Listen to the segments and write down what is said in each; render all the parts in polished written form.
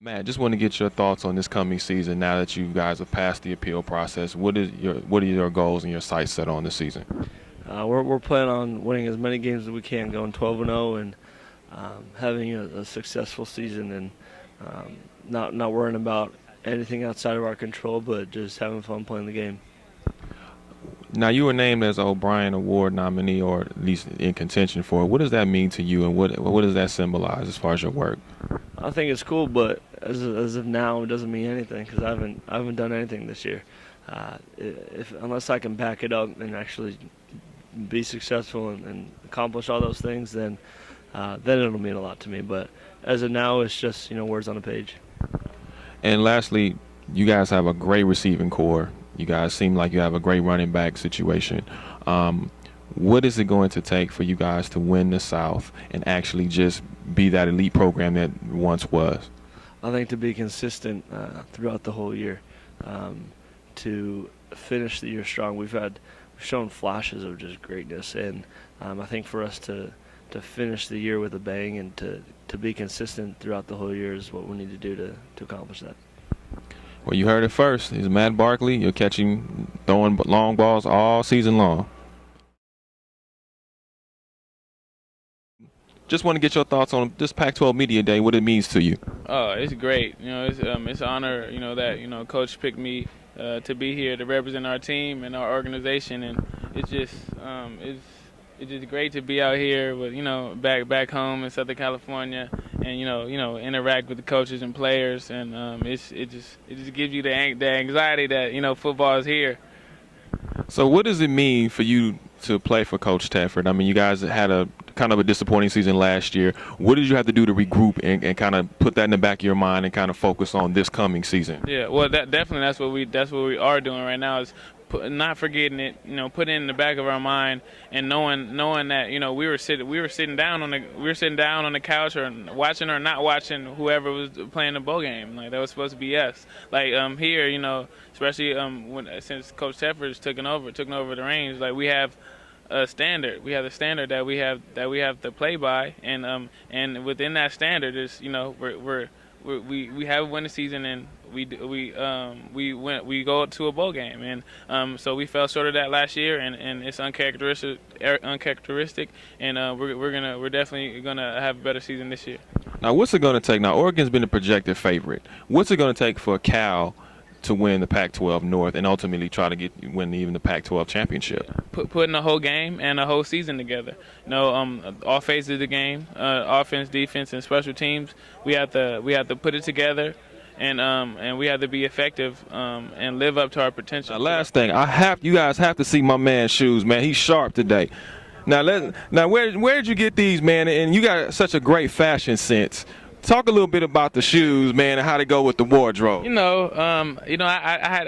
Matt, just want to get your thoughts on this coming season now that you guys have passed the appeal process. What are your goals and your sights set on this season? We're planning on winning as many games as we can, going 12-0, and having a successful season, and not worrying about anything outside of our control, but just having fun playing the game. Now, you were named as an O'Brien Award nominee, or at least in contention for it. What does that mean to you, and what does that symbolize as far as your work? I think it's cool, but as of now, it doesn't mean anything because I haven't done anything this year. Unless I can back it up and actually be successful and accomplish all those things, then it'll mean a lot to me. But as of now, it's just words on a page. And lastly, you guys have a great receiving core. You guys seem like you have a great running back situation. What is it going to take for you guys to win the South and actually just be that elite program that once was? I think to be consistent throughout the whole year, to finish the year strong. We've shown flashes of just greatness, and I think for us to finish the year with a bang and to be consistent throughout the whole year is what we need to do to accomplish that. Well, you heard it first. It's Matt Barkley. You're throwing long balls all season long. Just want to get your thoughts on this Pac-12 Media Day, what it means to you. Oh, it's great. It's an honor, that Coach picked me to be here to represent our team and our organization, and it's just great to be out here with back home in Southern California, and interact with the coaches and players, and it just gives you the anxiety that football is here. So what does it mean for you to play for Coach Tedford? I mean, you guys had a kind of a disappointing season last year. What did you have to do to regroup and kind of put that in the back of your mind and kind of focus on this coming season? Yeah, well, definitely that's what we are doing right now is not forgetting it. Put it in the back of our mind and knowing that we were sitting down on the couch or watching or not watching whoever was playing the bowl game. Like that was supposed to be us. Like here, especially since Coach Tedford's taken over the reins, like we have a standard. We have the standard that we have to play by, and within that standard is we have a winning season, and we go to a bowl game, and so we fell short of that last year, and it's uncharacteristic, and we're definitely gonna have a better season this year. Now, what's it going to take? Now, Oregon's been a projected favorite. What's it going to take for Cal to win the Pac-12 North and ultimately try to win even the Pac-12 championship? Putting a whole game and a whole season together. All phases of the game, offense, defense, and special teams. We have to put it together, and we have to be effective and live up to our potential. Now, last thing, you guys have to see my man's shoes, man. He's sharp today. Now where'd you get these, man? And you got such a great fashion sense. Talk a little bit about the shoes, man, and how they go with the wardrobe. I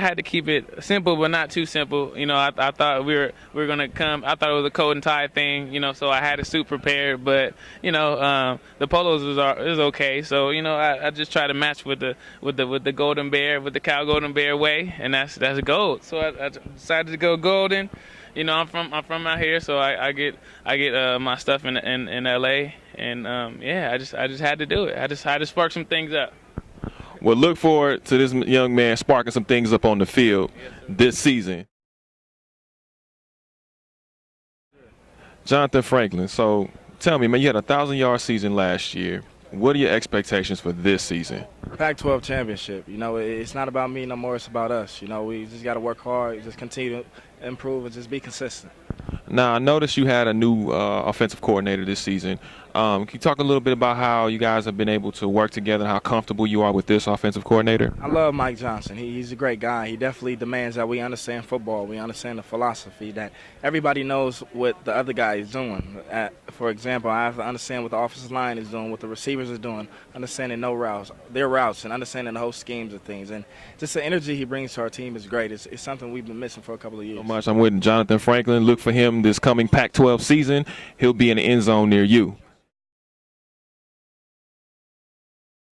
had to keep it simple, but not too simple. I thought we were gonna come. I thought it was a coat and tie thing. So I had a suit prepared, but the polos is okay. So I just try to match with the golden bear, with the Cal golden bear way, and that's gold. So I decided to go golden. I'm from out here, so I get my stuff in LA, and I just had to do it. I just had to spark some things up. Well, look forward to this young man sparking some things up on the field this season. Johnathan Franklin, so tell me, man, you had a 1,000-yard season last year. What are your expectations for this season? Pac-12 championship. It's not about me no more. It's about us. We just got to work hard, just continue to improve, and just be consistent. Now, I noticed you had a new offensive coordinator this season. Can you talk a little bit about how you guys have been able to work together and how comfortable you are with this offensive coordinator? I love Mike Johnson. He's a great guy. He definitely demands that we understand football. We understand the philosophy, that everybody knows what the other guy is doing. For example, I have to understand what the offensive line is doing, what the receivers are doing, understanding their routes, and understanding the whole schemes of things. And just the energy he brings to our team is great. It's something we've been missing for a couple of years. So much. I'm with Johnathan Franklin. Look for him this coming Pac-12 season. He'll be in the end zone near you.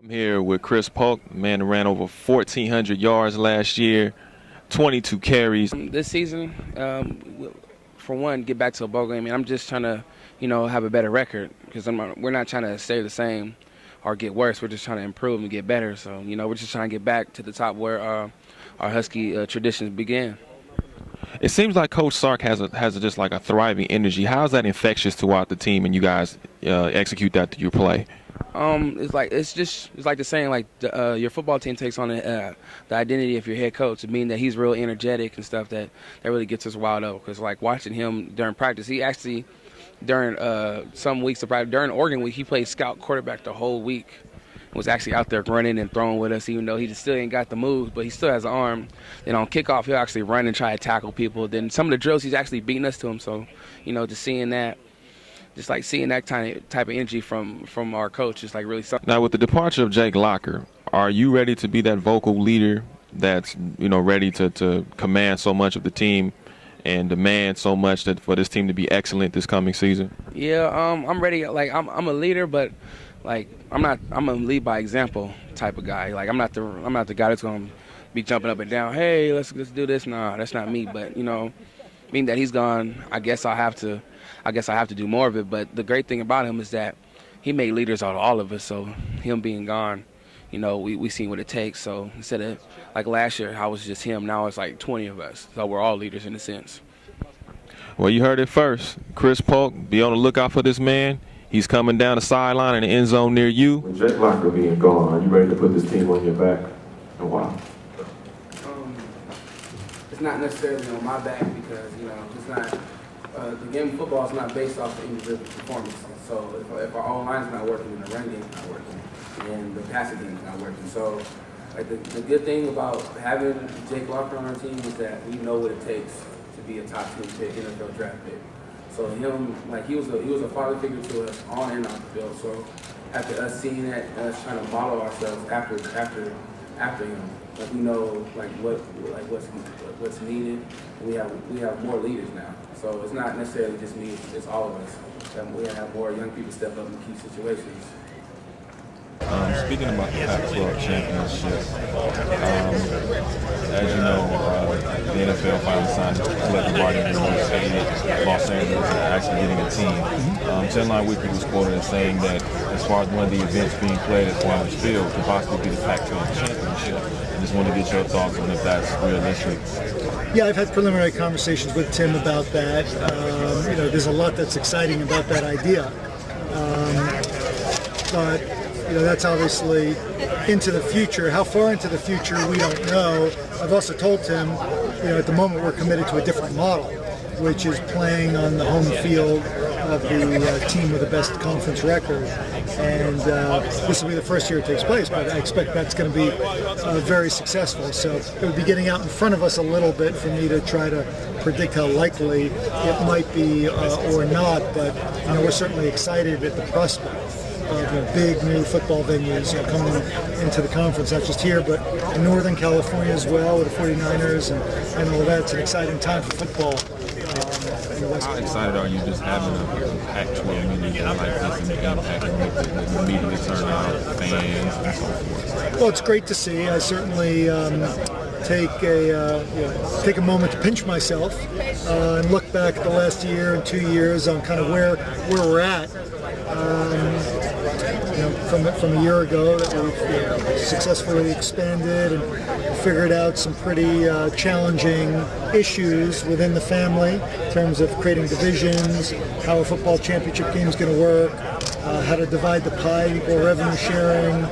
I'm here with Chris Polk, man who ran over 1,400 yards last year, 22 carries. This season, for one, get back to a bowl game. I'm just trying to, have a better record because we're not trying to stay the same. or get worse. We're just trying to improve and get better. So, we're just trying to get back to the top where our Husky traditions began. It seems like Coach Sark has just like a thriving energy. How is that infectious throughout the team, and you guys execute that through your play? It's like the saying, like your football team takes on the identity of your head coach. It means that he's real energetic and stuff that really gets us wild up. Because like watching him during practice, he actually during some weeks of practice, during Oregon week, he played scout quarterback the whole week. Was actually out there running and throwing with us, even though he still ain't got the moves, but he still has an arm. Then on kickoff, he'll actually run and try to tackle people. Then some of the drills, he's actually beating us to them. So, just seeing that, type of energy from our coach is like really something. Now, with the departure of Jake Locker, are you ready to be that vocal leader that's ready to command so much of the team and demand so much that for this team to be excellent this coming season? Yeah, I'm ready. Like I'm a leader, but like I'm a lead by example type of guy. Like I'm not the guy that's gonna be jumping up and down. Hey, let's do this. Nah, that's not me. But being that he's gone, I guess I have to do more of it. But the great thing about him is that he made leaders out of all of us. So him being gone, we seen what it takes. So instead of like last year, how it was just him, now it's like 20 of us. So we're all leaders in a sense. Well, you heard it first. Chris Polk, be on the lookout for this man. He's coming down the sideline in the end zone near you. With Jake Locker being gone, are you ready to put this team on your back? And why? It's not necessarily on my back because, it's not the game of football is not based off of individual performance. So if our own line's not working, then the run game's not working, and the passing game's not working. So like the good thing about having Jake Locker on our team is that we know what it takes to be a top 10 pick, NFL draft pick. So him, like he was a father figure to us on and off the field. So after us seeing that, and us trying to model ourselves after him, like we know what's needed. And we have more leaders now. So it's not necessarily just me; it's all of us. We have more young people step up in key situations. Speaking about the Pac-12 championship, as you know, the NFL finally signed a collective bargaining agreement stated Los Angeles is actually getting a team. 10 Line Weekly was quoted as saying that as far as one of the events being played at Farmers Field could possibly be the Pac-12 championship. I just want to get your thoughts on if that's realistic. Yeah, I've had preliminary conversations with Tim about that. There's a lot that's exciting about that idea. But that's obviously into the future. How far into the future, we don't know. I've also told Tim, at the moment we're committed to a different model, which is playing on the home field of the team with the best conference record. And this will be the first year it takes place, but I expect that's going to be very successful. So it would be getting out in front of us a little bit for me to try to predict how likely it might be or not, but we're certainly excited at the prospect of big new football venues coming into the conference, not just here, but in Northern California as well with the 49ers and all of that. It's an exciting time for football. How excited are you just having a Pac-12 meeting like this and the impact of the media turnout, the fans, and so forth? Well, it's great to see. I certainly take a moment to pinch myself and look back at the last year and 2 years on kind of where we're at. From a year ago that we've successfully expanded and figured out some pretty challenging issues within the family in terms of creating divisions, how a football championship game is going to work, how to divide the pie, equal revenue sharing,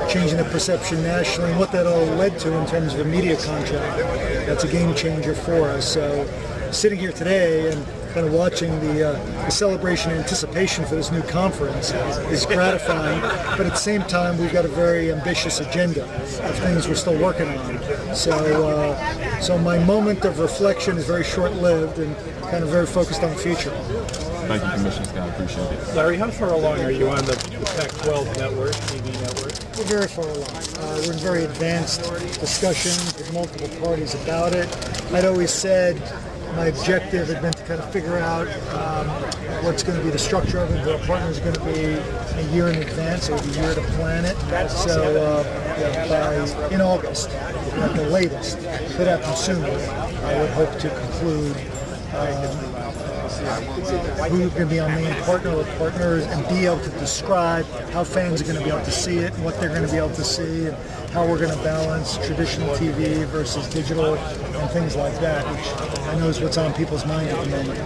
changing the perception nationally, and what that all led to in terms of a media contract. That's a game changer for us. So sitting here today and kind of watching the celebration and anticipation for this new conference is gratifying, but at the same time we've got a very ambitious agenda of things we're still working on. So my moment of reflection is very short-lived and kind of very focused on the future. Thank you, Commissioner Scott. I appreciate it. Larry, how far along are you on the Pac-12 network, TV network? We're very far along. We're in very advanced discussions with multiple parties about it. I'd always said my objective had been to kind of figure out what's going to be the structure of it, who our partners are going to be a year in advance, or a year to plan it. So in August, at the latest, could happen sooner, I would hope to conclude who are going to be our main partner or partners, and be able to describe how fans are going to be able to see it, and what they're going to be able to see, and how we're going to balance traditional TV versus digital and things like that, which I know is what's on people's mind at the moment.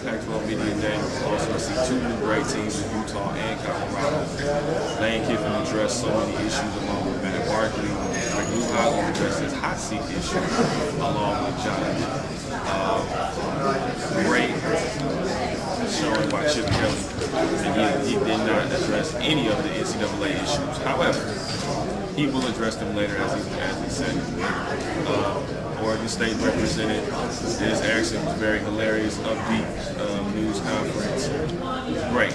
Pac-12 Media Day. Also see two new great teams in Utah and Colorado. Lane Kiffin addressed so many issues along with Matt Barkley. Greg Lugan addressed his hot seat issue along with Johnathan. Great showing by Chip Kelly. And he did not address any of the NCAA issues. However, he will address them later, as he said. Oregon State represented. Dennis Erickson was very hilarious, upbeat news conference. It was great.